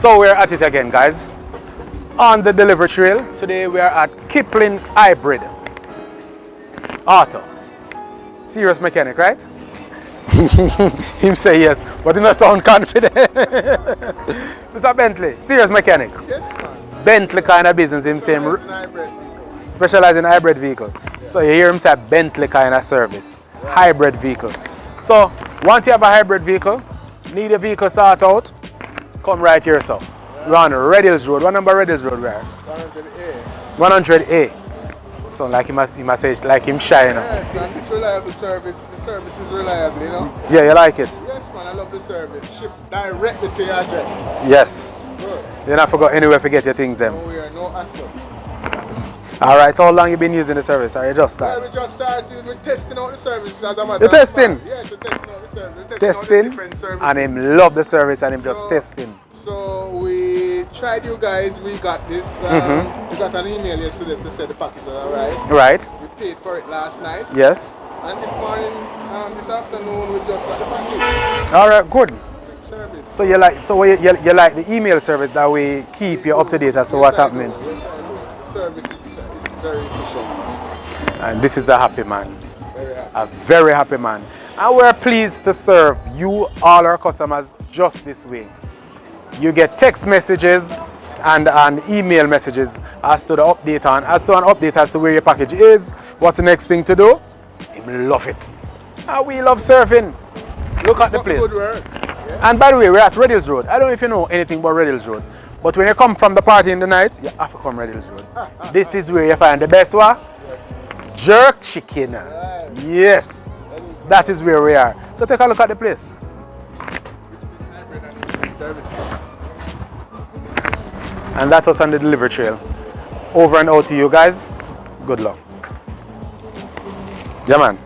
So we're at it again, guys. On the delivery trail. Today we are at Kipling Hybrid Auto. Serious mechanic, right? Him say yes, but he not sound confident. Mr. Bentley, serious mechanic. Yes, man. Bentley kind of business, him saying specialize in hybrid vehicle. So you hear him say Bentley kind of service. Hybrid vehicle. So once you have a hybrid vehicle, need a vehicle sort out, come right here, so. We're on Red Road. What number Red Road we are? 100A. 100A. So like he must say like him shy, you know. Yes, and this reliable service, the service is reliable, you know. Yeah, you like it? Yes, man, I love the service. Shipped directly to your address. Yes. Good. You don't forget anywhere to get your things then. No, we are no hassle. Alright, so how long you been using the service? Or you just started? Well, we just started with testing out the service as a matter You're testing? Yes, we're testing out the service. We're Testing, out the different services. and him love the service and him just testing. So we tried you guys, we got this, we got an email yesterday to say the package was alright. Right. We paid for it last night. Yes. And this morning, this afternoon, we just got the package. Alright, good. Service. So you like you like the email service that we keep you up to date as to what's happening. Yes, I do. The service is very efficient. And this is a happy man. Very happy. A very happy man. And we're pleased to serve you, all our customers, just this way. You get text messages and email messages as to the update as to where your package is, what's the next thing to do. We love it. And we love surfing. Look at the place. Good work. Yeah. And by the way, we're at Red Hills Road. I don't know if you know anything about Red Hills Road, but when you come from the party in the night, you have to come Red Hills Road. This is where you find the best one. Jerk chicken. Right. Yes, that is where we are. So take a look at the place. And that's us on the delivery trail. Over and out to you guys. Good luck. Yeah, man.